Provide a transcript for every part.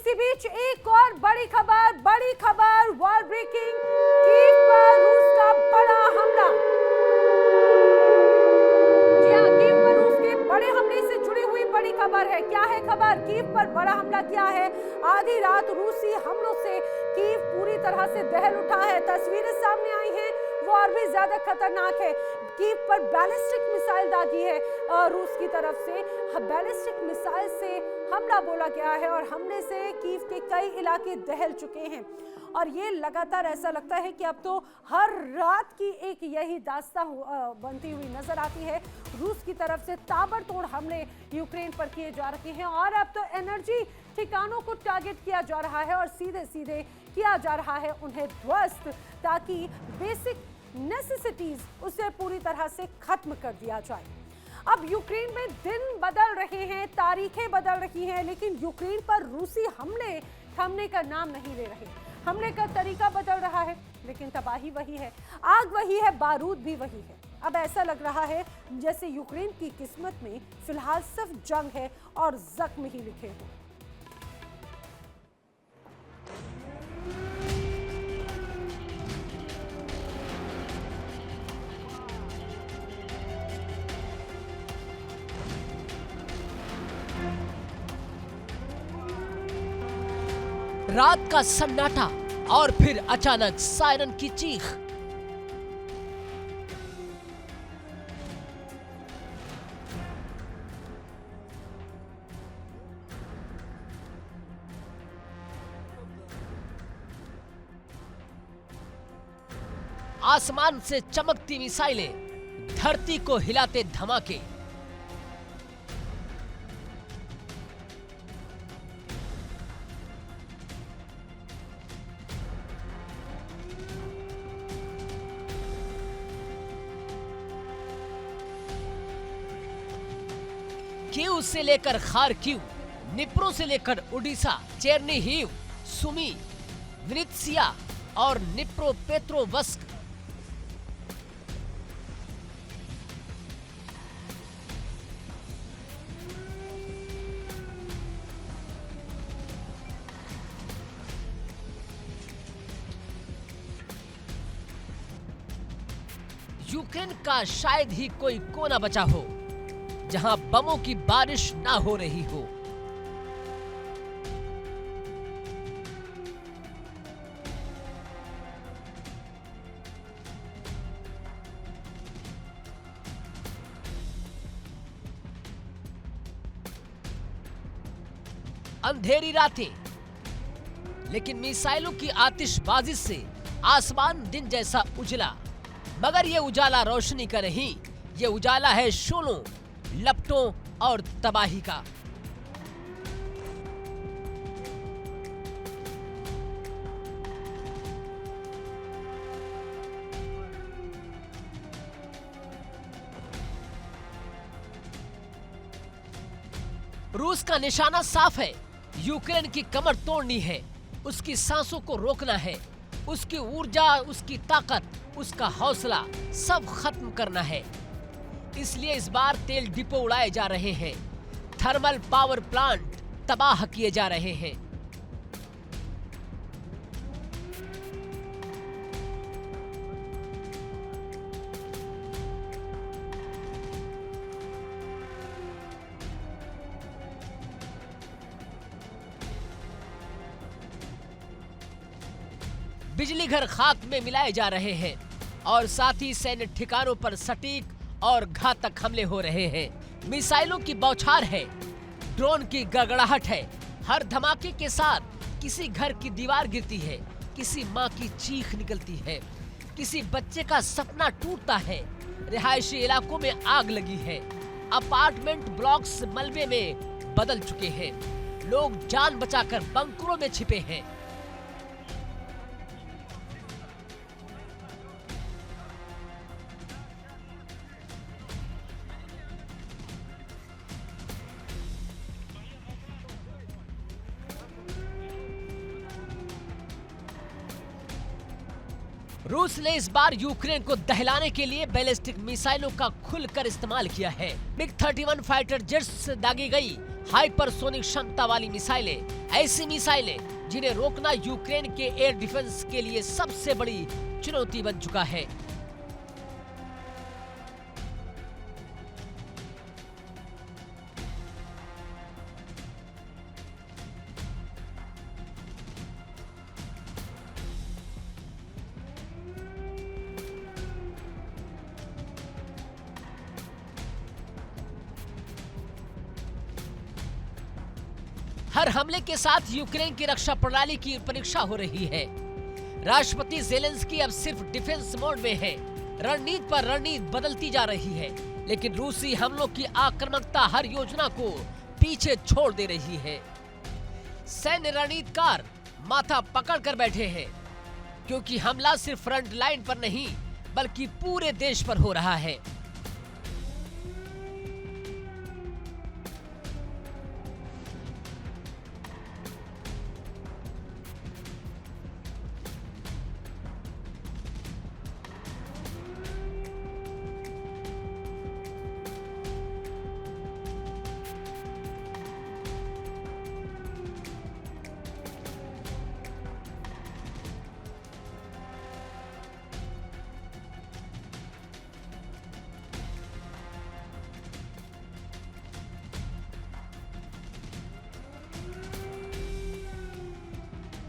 इसी बीच एक और बड़ी खबर वॉर ब्रेकिंग, कीव पर रूस का बड़ा हमला। जी हाँ, कीव पर रूस के बड़े हमले से जुड़ी हुई बड़ी खबर है। क्या है खबर? कीव पर बड़ा हमला किया है। आधी रात रूसी हमलों से कीव पूरी तरह से दहल उठा है। तस्वीरें सामने आई हैं, वो और भी ज्यादा खतरनाक है। कीव पर बैलिस्टिक मिसाइल दागी है रूस की तरफ से। बैलिस्टिक मिसाइल से हमला बोला गया है और हमले से कीव के कई इलाके दहल चुके हैं। और ये लगातार ऐसा लगता है कि अब तो हर रात की एक यही दास्तां बनती हुई नजर आती है। रूस की तरफ से ताबड़तोड़ हमले यूक्रेन पर किए जा रहे हैं और अब तो एनर्जी ठिकानों को टारगेट किया जा रहा है और सीधे सीधे किया जा रहा है उन्हें ध्वस्त, ताकि बेसिक नेसेसिटीज उसे पूरी तरह से खत्म कर दिया जाए। अब यूक्रेन में दिन बदल रहे हैं, तारीखें बदल रही हैं, लेकिन यूक्रेन पर रूसी हमले थमने का नाम नहीं ले रहे। हमले का तरीका बदल रहा है, लेकिन तबाही वही है, आग वही है, बारूद भी वही है। अब ऐसा लग रहा है जैसे यूक्रेन की किस्मत में फिलहाल सिर्फ जंग है और जख्म ही लिखे हों। रात का सन्नाटा और फिर अचानक सायरन की चीख। आसमान से चमकती मिसाइलें, धरती को हिलाते धमाके। कीव से लेकर खार्किव, निप्रो से लेकर ओडिशा, चेर्निहिव, सुमी, विनित्सिया और निप्रोपेट्रोवस्क। यूक्रेन का शायद ही कोई कोना बचा हो जहां बमों की बारिश ना हो रही हो। अंधेरी रातें, लेकिन मिसाइलों की आतिशबाजी से आसमान दिन जैसा उजला। मगर ये उजाला रोशनी का नहीं, ये उजाला है शोलों, लपटों और तबाही का। रूस का निशाना साफ है, यूक्रेन की कमर तोड़नी है, उसकी सांसों को रोकना है, उसकी ऊर्जा, उसकी ताकत, उसका हौसला सब खत्म करना है। इसलिए इस बार तेल डिपो उड़ाए जा रहे हैं, थर्मल पावर प्लांट तबाह किए जा रहे हैं। बिजली घर खाक में मिलाए जा रहे हैं और साथ ही सैन्य ठिकानों पर सटीक और घातक हमले हो रहे हैं। मिसाइलों की बौछार है, ड्रोन की गड़गड़ाहट है। हर धमाके के साथ किसी घर की दीवार गिरती है, किसी माँ की चीख निकलती है, किसी बच्चे का सपना टूटता है। रिहायशी इलाकों में आग लगी है, अपार्टमेंट ब्लॉक्स मलबे में बदल चुके हैं, लोग जान बचाकर बंकरों में छिपे हैं। रूस ने इस बार यूक्रेन को दहलाने के लिए बैलिस्टिक मिसाइलों का खुलकर इस्तेमाल किया है। मिग 31 फाइटर जेट्स से दागी गई हाइपरसोनिक क्षमता वाली मिसाइलें ऐसी मिसाइलें जिन्हें रोकना यूक्रेन के एयर डिफेंस के लिए सबसे बड़ी चुनौती बन चुका है। हर हमले के साथ यूक्रेन की रक्षा प्रणाली की परीक्षा हो रही है। राष्ट्रपति ज़ेलेंस्की अब सिर्फ डिफेंस मोड में है। रणनीति पर रणनीति बदलती जा रही है, लेकिन रूसी हमलों की आक्रामकता हर योजना को पीछे छोड़ दे रही है। सैन्य रणनीतिकार माथा पकड़ कर बैठे हैं, क्योंकि हमला सिर्फ फ्रंट लाइन पर नहीं बल्कि पूरे देश पर हो रहा है।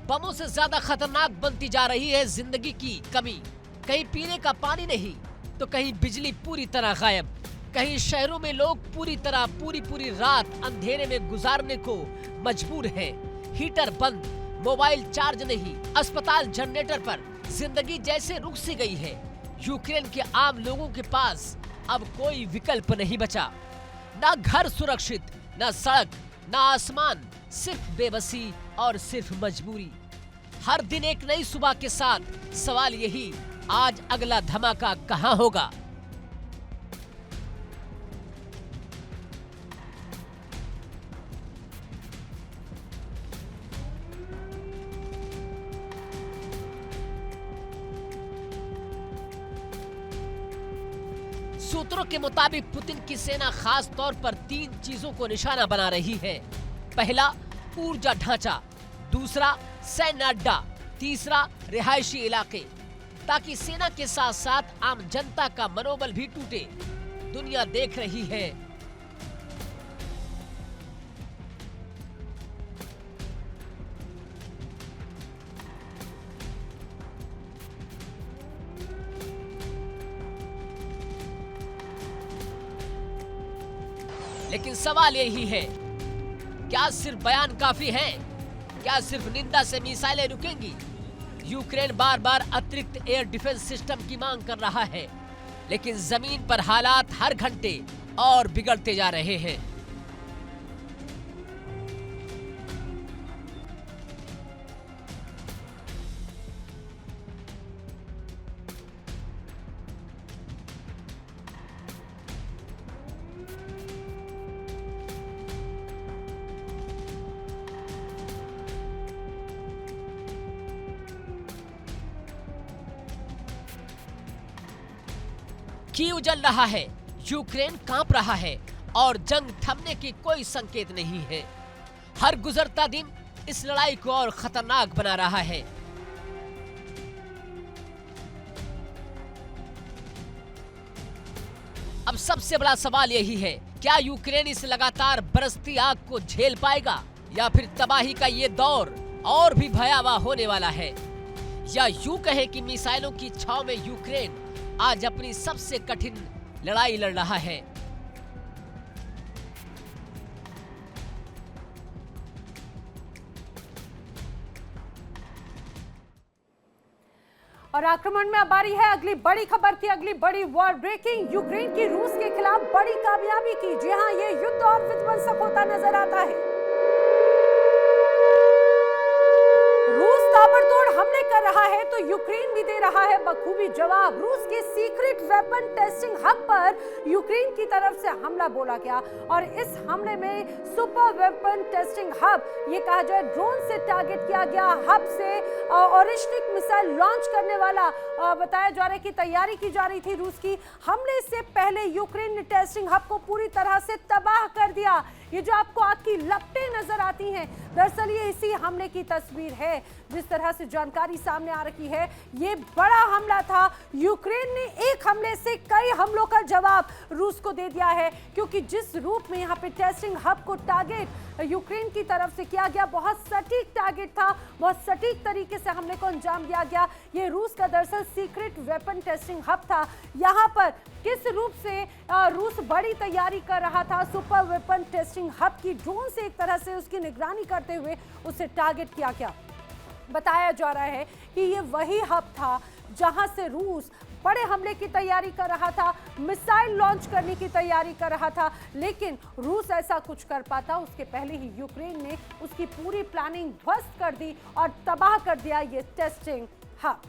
बमों से ज्यादा खतरनाक बनती जा रही है जिंदगी की कमी। कहीं पीने का पानी नहीं तो कहीं बिजली पूरी तरह गायब। कहीं शहरों में लोग पूरी रात अंधेरे में गुजारने को मजबूर हैं। हीटर बंद, मोबाइल चार्ज नहीं, अस्पताल जनरेटर पर। जिंदगी जैसे रुक सी गई है। यूक्रेन के आम लोगों के पास अब कोई विकल्प नहीं बचा। ना घर सुरक्षित, ना सड़क, ना आसमान, सिर्फ बेबसी और सिर्फ मजबूरी। हर दिन एक नई सुबह के साथ सवाल यही, आज अगला धमाका कहां होगा? सूत्रों के मुताबिक पुतिन की सेना खास तौर पर 3 चीजों को निशाना बना रही है। पहला, ऊर्जा ढांचा, दूसरा सैन्य अड्डा, तीसरा रिहायशी इलाके, ताकि सेना के साथ साथ आम जनता का मनोबल भी टूटे। दुनिया देख रही है। लेकिन सवाल यही है, क्या सिर्फ बयान काफी है? क्या सिर्फ निंदा से मिसाइलें रुकेंगी? यूक्रेन बार बार अतिरिक्त एयर डिफेंस सिस्टम की मांग कर रहा है, लेकिन जमीन पर हालात हर घंटे और बिगड़ते जा रहे हैं। कीव जल रहा है, यूक्रेन कांप रहा है और जंग थमने की कोई संकेत नहीं है। हर गुजरता दिन इस लड़ाई को और खतरनाक बना रहा है। अब सबसे बड़ा सवाल यही है, क्या यूक्रेन इस लगातार बरसती आग को झेल पाएगा, या फिर तबाही का ये दौर और भी भयावह होने वाला है? या यूं कहे कि मिसाइलों की छाव में यूक्रेन आज अपनी सबसे कठिन लड़ाई लड़ रहा है। और आक्रमण में अब आ रही है अगली बड़ी खबर की अगली बड़ी वॉर ब्रेकिंग। यूक्रेन की रूस के खिलाफ बड़ी कामयाबी की। जी हां, ये युद्ध और विध्वंसक होता नजर आता है। रूस ताबड़तोड़ हमले कर रहा है तो यूक्रेन भी दे रहा है है बखूबी जवाब। रूस के सीक्रेट वेपन टेस्टिंग हब पर यूक्रेन की तरफ से हमला बोला गया और इस हमले में सुपर वेपन टेस्टिंग हब, ये कहा जाए ड्रोन से टारगेट किया गया। हब से ऑरिस्टिक मिसाइल लॉन्च करने वाला बताया जा रहा है कि तैयारी की जा रही थी रूस की। हमले से पहले यूक्रेन ने टेस्टिंग हब को पूरी तरह से तबाह कर दिया। ये जो आपको आग की लपटें नजर आती हैं, दरअसल ये इसी हमले की तस्वीर है। जिस तरह से जानकारी सामने आ रही है, ये बड़ा हमला था। यूक्रेन ने एक हमले से कई हमलों का जवाब रूस को दे दिया है, क्योंकि जिस रूप में यहाँ पे टेस्टिंग हब को टारगेट यूक्रेन की तरफ से किया गया, बहुत सटीक टारगेट था, बहुत सटीक तरीके से हमले को अंजाम दिया गया। ये रूस का दरअसल सीक्रेट वेपन टेस्टिंग हब था। यहाँ पर किस रूप से रूस बड़ी तैयारी कर रहा था, सुपर वेपन टेस्टिंग हब की ड्रोन से एक तरह से उसकी निगरानी करते हुए उसे टारगेट किया गया। बताया जा रहा है कि ये वही हब था जहां से रूस बड़े हमले की तैयारी कर रहा था, मिसाइल लॉन्च करने की तैयारी कर रहा था। लेकिन रूस ऐसा कुछ कर पाता उसके पहले ही यूक्रेन ने उसकी पूरी प्लानिंग ध्वस्त कर दी और तबाह कर दिया ये टेस्टिंग हब।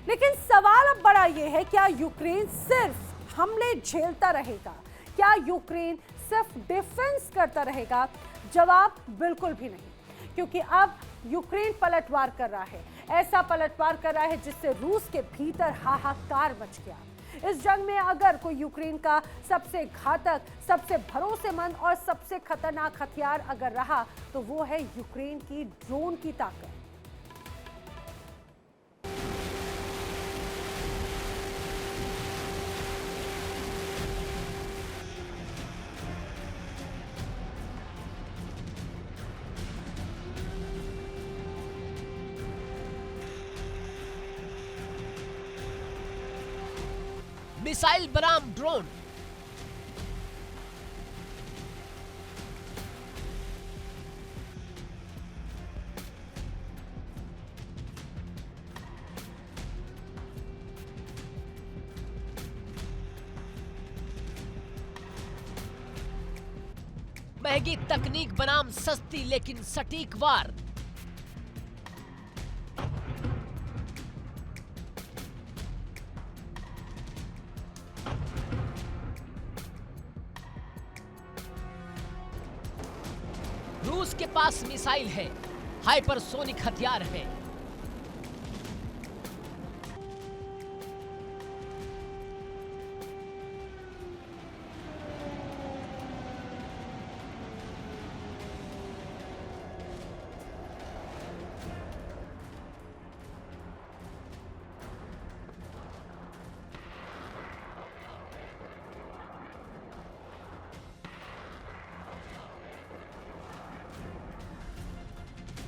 लेकिन सवाल अब बड़ा ये है, क्या यूक्रेन सिर्फ हमले झेलता रहेगा? क्या यूक्रेन सिर्फ डिफेंस करता रहेगा? जवाब बिल्कुल भी नहीं, क्योंकि अब यूक्रेन पलटवार कर रहा है। ऐसा पलटवार कर रहा है जिससे रूस के भीतर हाहाकार मच गया। इस जंग में अगर कोई यूक्रेन का सबसे घातक, सबसे भरोसेमंद और सबसे खतरनाक हथियार अगर रहा, तो वो है यूक्रेन की ड्रोन की ताकत। मिसाइल बनाम ड्रोन। महंगी तकनीक बनाम सस्ती लेकिन सटीक वार। रूस के पास मिसाइल है, हाइपरसोनिक हथियार है।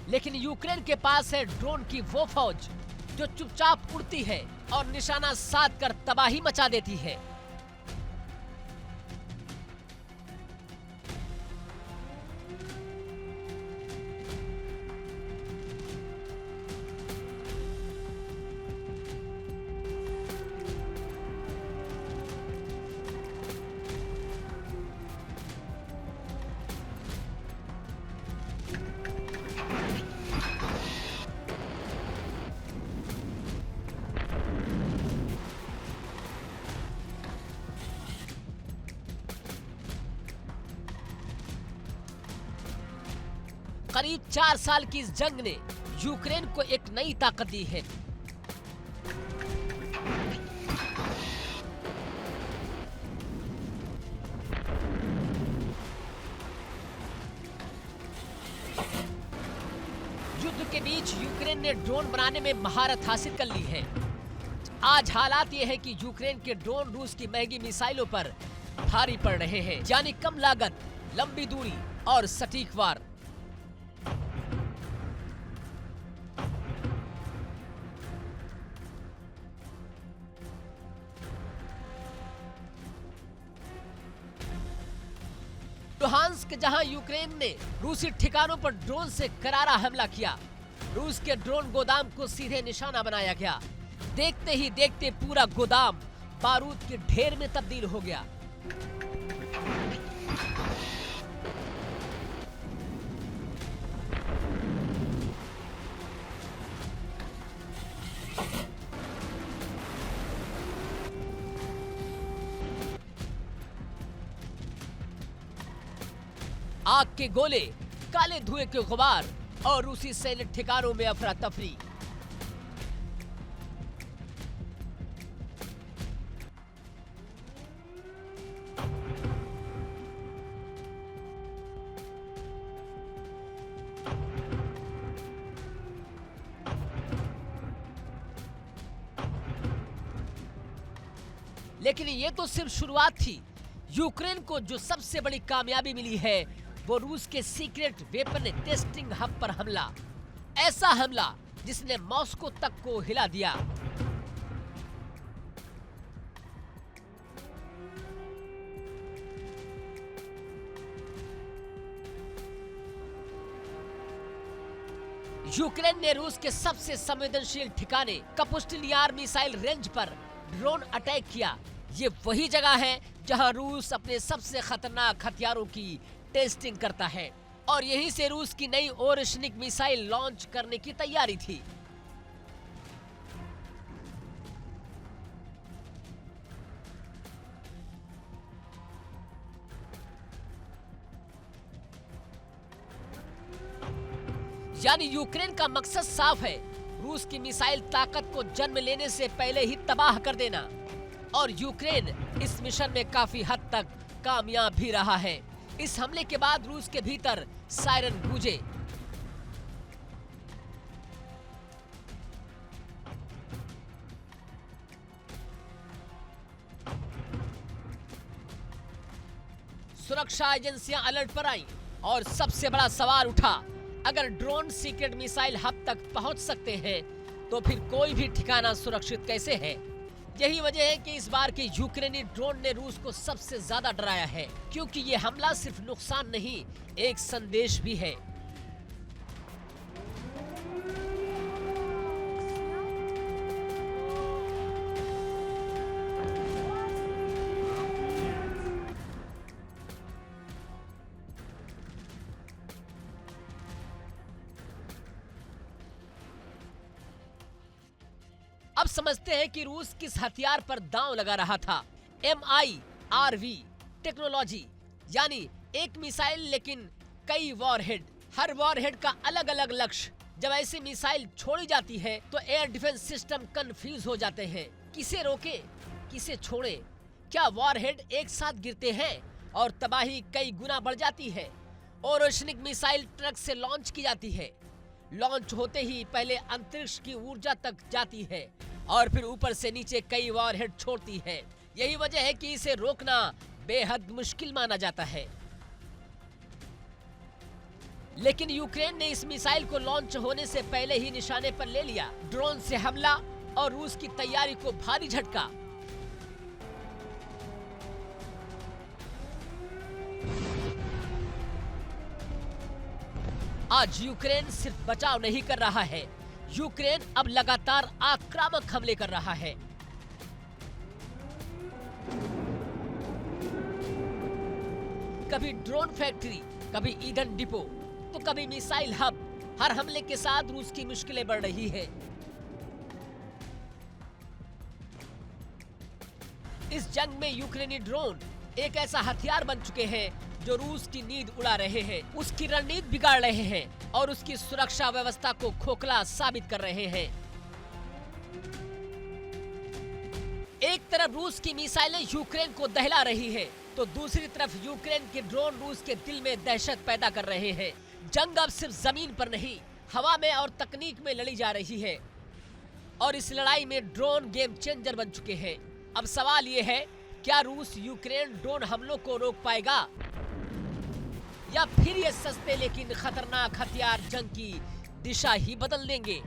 लेकिन यूक्रेन के पास है ड्रोन की वो फौज जो चुपचाप उड़ती है और निशाना साध कर तबाही मचा देती है। करीब 4 साल की इस जंग ने यूक्रेन को एक नई ताकत दी है। युद्ध के बीच यूक्रेन ने ड्रोन बनाने में महारत हासिल कर ली है। आज हालात ये है कि यूक्रेन के ड्रोन रूस की महंगी मिसाइलों पर भारी पड़ रहे हैं, यानी कम लागत, लंबी दूरी और सटीक वार। लुहांस्क जहां यूक्रेन ने रूसी ठिकानों पर ड्रोन से करारा हमला किया, रूस के ड्रोन गोदाम को सीधे निशाना बनाया गया। देखते ही देखते पूरा गोदाम बारूद के ढेर में तब्दील हो गया। आग के गोले, काले धुएं के गुबार और रूसी सैन्य ठिकानों में अफरा तफरी। लेकिन ये तो सिर्फ शुरुआत थी। यूक्रेन को जो सबसे बड़ी कामयाबी मिली है वो रूस के सीक्रेट वेपन टेस्टिंग हब पर हमला। ऐसा हमला जिसने मॉस्को तक को हिला दिया। यूक्रेन ने रूस के सबसे संवेदनशील ठिकाने कपुस्टिन यार मिसाइल रेंज पर ड्रोन अटैक किया। ये वही जगह है जहां रूस अपने सबसे खतरनाक हथियारों की टेस्टिंग करता है और यहीं से रूस की नई ओरेशनिक मिसाइल लॉन्च करने की तैयारी थी। यानी यूक्रेन का मकसद साफ है, रूस की मिसाइल ताकत को जन्म लेने से पहले ही तबाह कर देना। और यूक्रेन इस मिशन में काफी हद तक कामयाब भी रहा है। इस हमले के बाद रूस के भीतर सायरन गूंजे। सुरक्षा एजेंसियां अलर्ट पर आईं और सबसे बड़ा सवाल उठा, अगर ड्रोन सीक्रेट मिसाइल हब तक पहुंच सकते हैं तो फिर कोई भी ठिकाना सुरक्षित कैसे है? यही वजह है कि इस बार के यूक्रेनी ड्रोन ने रूस को सबसे ज्यादा डराया है, क्योंकि ये हमला सिर्फ नुकसान नहीं, एक संदेश भी है। अब समझते हैं कि रूस किस हथियार पर दांव लगा रहा था। MIRV टेक्नोलॉजी, यानी एक मिसाइल लेकिन कई वॉरहेड, हर वॉरहेड का अलग अलग लक्ष्य। जब ऐसी मिसाइल छोड़ी जाती है तो एयर डिफेंस सिस्टम कंफ्यूज हो जाते हैं, किसे रोके किसे छोड़े। क्या वॉरहेड एक साथ गिरते हैं और तबाही कई गुना बढ़ जाती है। ओरेशनिक मिसाइल ट्रक से लॉन्च की जाती है, लॉन्च होते ही पहले अंतरिक्ष की ऊर्जा तक जाती है और फिर ऊपर से नीचे कई वॉरहेड छोड़ती है। यही वजह है कि इसे रोकना बेहद मुश्किल माना जाता है। लेकिन यूक्रेन ने इस मिसाइल को लॉन्च होने से पहले ही निशाने पर ले लिया। ड्रोन से हमला और रूस की तैयारी को भारी झटका। आज यूक्रेन सिर्फ बचाव नहीं कर रहा है, यूक्रेन अब लगातार आक्रामक हमले कर रहा है। कभी ड्रोन फैक्ट्री, कभी ईंधन डिपो, तो कभी मिसाइल हब। हर हमले के साथ रूस की मुश्किलें बढ़ रही है। इस जंग में यूक्रेनी ड्रोन एक ऐसा हथियार बन चुके हैं जो रूस की नींद उड़ा रहे हैं, उसकी रणनीति बिगाड़ रहे हैं और उसकी सुरक्षा व्यवस्था को खोखला साबित कर रहे हैं। एक तरफ रूस की मिसाइलें यूक्रेन को दहला रही है, तो दूसरी तरफ यूक्रेन के ड्रोन रूस के दिल में दहशत पैदा कर रहे हैं। जंग अब सिर्फ जमीन पर नहीं, हवा में और तकनीक में लड़ी जा रही है और इस लड़ाई में ड्रोन गेम चेंजर बन चुके हैं। अब सवाल ये है, क्या रूस यूक्रेन ड्रोन हमलों को रोक पाएगा या फिर ये सस्ते लेकिन खतरनाक हथियार जंग की दिशा ही बदल देंगे?